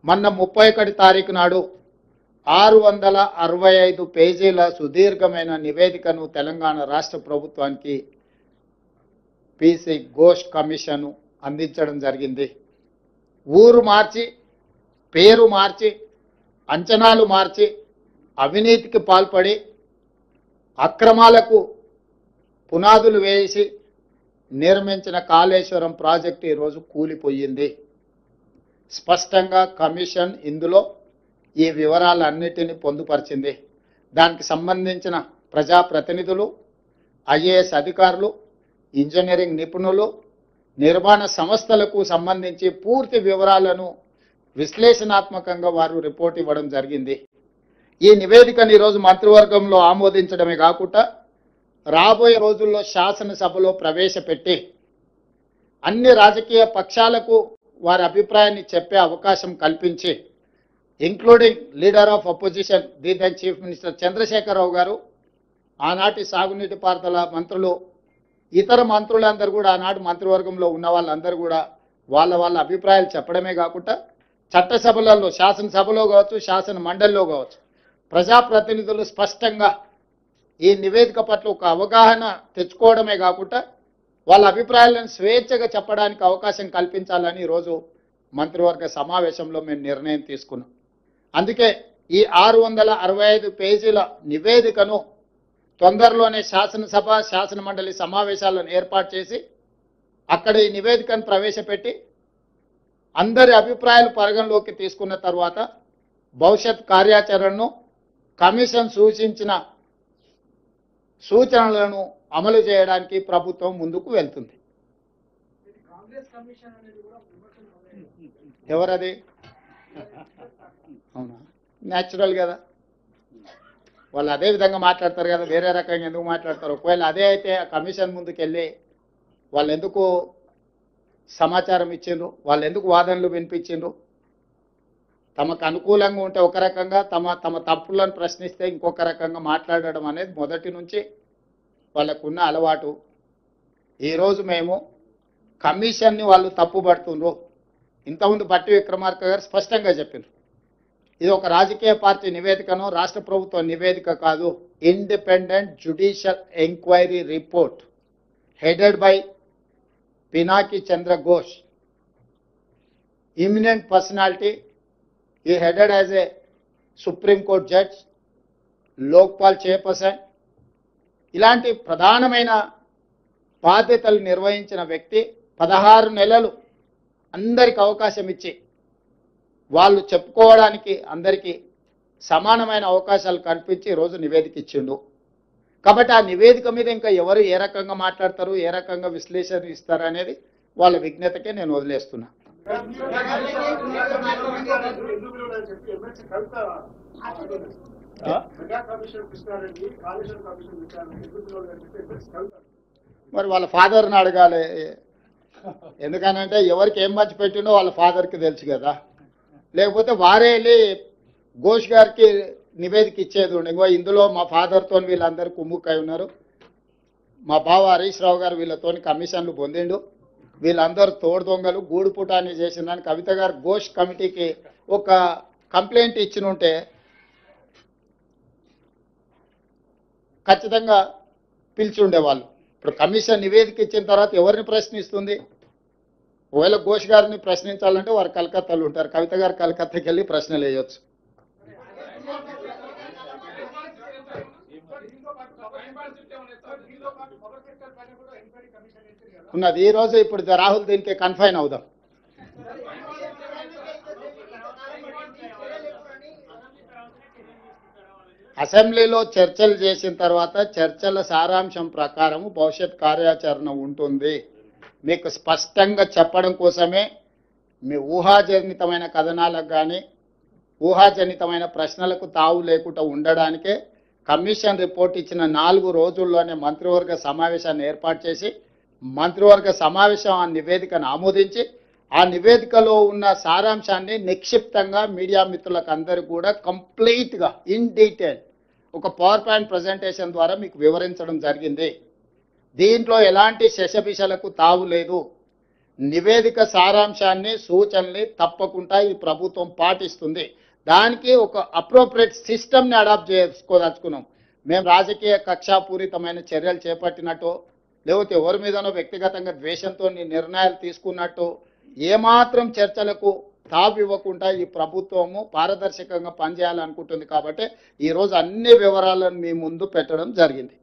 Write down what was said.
మొన్న 31 తారీఖు నాడు 665 పేజీల సుదీర్ఘమైన నివేదికను తెలంగాణ రాష్ట్ర ప్రభుత్వానికి పీసీ ఘోష్ కమిషన్ అందించడం జరిగింది. ఊరు మార్చి, పేరు మార్చి, అంచనాలు మార్చి, అవినీతికి పాల్పడి అక్రమాలకు పునాదులు వేసి నిర్మించిన కాళేశ్వరం ప్రాజెక్టు ఈరోజు కూలిపోయింది. స్పష్టంగా కమిషన్ ఇందులో ఈ వివరాలన్నిటిని పొందుపరిచింది. దానికి సంబంధించిన ప్రజాప్రతినిధులు, ఐఏఎస్ అధికారులు, ఇంజనీరింగ్ నిపుణులు, నిర్మాణ సంస్థలకు సంబంధించి పూర్తి వివరాలను విశ్లేషణాత్మకంగా వారు రిపోర్ట్ ఇవ్వడం జరిగింది. ఈ నివేదికను ఈరోజు మంత్రివర్గంలో ఆమోదించడమే కాకుండా రాబోయే రోజుల్లో శాసనసభలో ప్రవేశపెట్టి అన్ని రాజకీయ పక్షాలకు వారి అభిప్రాయాన్ని చెప్పే అవకాశం కల్పించి, including leader of opposition the then chief minister Chandrashekar Rao గారు, ఆనాటి సాగునీటి పారుదల మంత్రులు, ఇతర మంత్రులందరూ కూడా ఆనాటి మంత్రివర్గంలో ఉన్న వాళ్ళందరూ కూడా వాళ్ళ అభిప్రాయాలు చెప్పడమే కాకుండా చట్టసభలలో, శాసనసభలో కావచ్చు, శాసన మండలిలో కావచ్చు, ప్రజాప్రతినిధులు స్పష్టంగా ఈ నివేదిక పట్ల ఒక అవగాహన తెచ్చుకోవడమే కాకుండా వాళ్ళ అభిప్రాయాలను స్వేచ్ఛగా చెప్పడానికి అవకాశం కల్పించాలని ఈరోజు మంత్రివర్గ సమావేశంలో మేము నిర్ణయం తీసుకున్నాం. అందుకే ఈ 665 పేజీల నివేదికను తొందరలోనే శాసనసభ, శాసన మండలి సమావేశాలను ఏర్పాటు చేసి అక్కడ ఈ నివేదికను ప్రవేశపెట్టి అందరి అభిప్రాయాలు పరిగణలోకి తీసుకున్న తర్వాత భవిష్యత్ కార్యాచరణను, కమిషన్ సూచించిన సూచనలను అమలు చేయడానికి ప్రభుత్వం ముందుకు వెళ్తుంది. ఎవరది? అవునా, న్యాచురల్ కదా, వాళ్ళు అదే విధంగా మాట్లాడతారు కదా, వేరే రకంగా ఎందుకు మాట్లాడతారు? ఒకవేళ అదే అయితే ఆ కమిషన్ ముందుకెళ్ళి వాళ్ళు ఎందుకు సమాచారం ఇచ్చిండ్రు, వాళ్ళు ఎందుకు వాదనలు వినిపించిండ్రు? తమకు అనుకూలంగా ఉంటే ఒక రకంగా, తమ తప్పులను ప్రశ్నిస్తే ఇంకొక రకంగా మాట్లాడడం అనేది మొదటి నుంచి వాళ్ళకున్న అలవాటు. ఈరోజు మేము కమిషన్ని వాళ్ళు తప్పుపడుతుండ్రు. ఇంతకుముందు బట్టి విక్రమార్క గారు స్పష్టంగా చెప్పారు, ఇది ఒక రాజకీయ పార్టీ నివేదికను, రాష్ట్ర ప్రభుత్వ నివేదిక కాదు, independent judicial enquiry report headed by Pinaki Chandra Ghosh, imminent personality. He headed as a Supreme Court judge, Lokpal chairperson, ఇలాంటి ప్రధానమైన బాధ్యతలు నిర్వహించిన వ్యక్తి 16 నెలలు అందరికి అవకాశం ఇచ్చి వాళ్ళు చెప్పుకోవడానికి అందరికీ సమానమైన అవకాశాలు కల్పించి ఈరోజు నివేదిక ఇచ్చిండు. కాబట్టి ఆ నివేదిక మీద ఇంకా ఎవరు ఏ రకంగా మాట్లాడతారు, ఏ రకంగా విశ్లేషణ ఇస్తారు అనేది వాళ్ళ విజ్ఞతకే నేను వదిలేస్తున్నా. మరి వాళ్ళ ఫాదర్ని అడగాలి. ఎందుకనంటే ఎవరికి ఏం మంచి పెట్టిండో వాళ్ళ ఫాదర్కి తెలుసు కదా. లేకపోతే వారే వెళ్ళి ఘోష్ గారికి నివేదిక ఇచ్చేది ఉండే, ఇంకో ఇందులో మా ఫాదర్తో వీళ్ళందరూ కుమ్ముక్కై ఉన్నారు, మా బావ హరీష్ రావు గారు వీళ్ళతో కమిషన్లు పొందిండు, వీళ్ళందరూ తోడు దొంగలు, గూడు పుటాన్ని చేసిందని కవిత గారు ఘోష్ కమిటీకి ఒక కంప్లైంట్ ఇచ్చిన ఉంటే ఖచ్చితంగా పిలిచి ఉండేవాళ్ళు. ఇప్పుడు కమిషన్ నివేదిక ఇచ్చిన తర్వాత ఎవరిని ప్రశ్నిస్తుంది? ఒకవేళ ఘోష్ గారిని ప్రశ్నించాలంటే వారు కలకత్తాలో ఉంటారు, కవిత గారు కలకత్తాకి వెళ్ళి ప్రశ్నలు వేయవచ్చు. ఉన్నది ఈ రోజు. ఇప్పుడు రాహుల్ దీనికి కన్ఫైన్ అవుదాం. అసెంబ్లీలో చర్చలు చేసిన తర్వాత చర్చల సారాంశం ప్రకారం భవిష్యత్ కార్యాచరణ ఉంటుంది. మీకు స్పష్టంగా చెప్పడం కోసమే మీ ఊహాజనితమైన కథనాలకు కానీ ఊహాజనితమైన ప్రశ్నలకు తావు లేకుండా ఉండడానికే కమిషన్ రిపోర్ట్ ఇచ్చిన 4 రోజుల్లోనే మంత్రివర్గ సమావేశాన్ని ఏర్పాటు చేసి మంత్రివర్గ సమావేశం ఆ నివేదికను ఆమోదించి ఆ నివేదికలో ఉన్న సారాంశాన్ని నిక్షిప్తంగా మీడియా మిత్రులకు అందరికీ కూడా కంప్లీట్గా ఇన్ డీటెయిల్ ఒక పవర్ పాయింట్ ప్రజెంటేషన్ ద్వారా మీకు వివరించడం జరిగింది. దీంట్లో ఎలాంటి శశబిషలకు తావు లేదు. నివేదిక సారాంశాన్ని సూచనల్ని తప్పకుండా ఈ ప్రభుత్వం పాటిస్తుంది. దానికి ఒక అప్రోప్రియేట్ సిస్టమ్ని అడాప్ట్ చేసుకోదలుచుకున్నాం. మేము రాజకీయ కక్షాపూరితమైన చర్యలు చేపట్టినట్టు, లేకపోతే ఎవరి మీదనో వ్యక్తిగతంగా ద్వేషంతో నిర్ణయాలు తీసుకున్నట్టు ఏమాత్రం చర్చలకు తావివ్వకుండా ఈ ప్రభుత్వము పారదర్శకంగా పనిచేయాలనుకుంటుంది. కాబట్టి ఈరోజు అన్ని వివరాలను మీ ముందు పెట్టడం జరిగింది.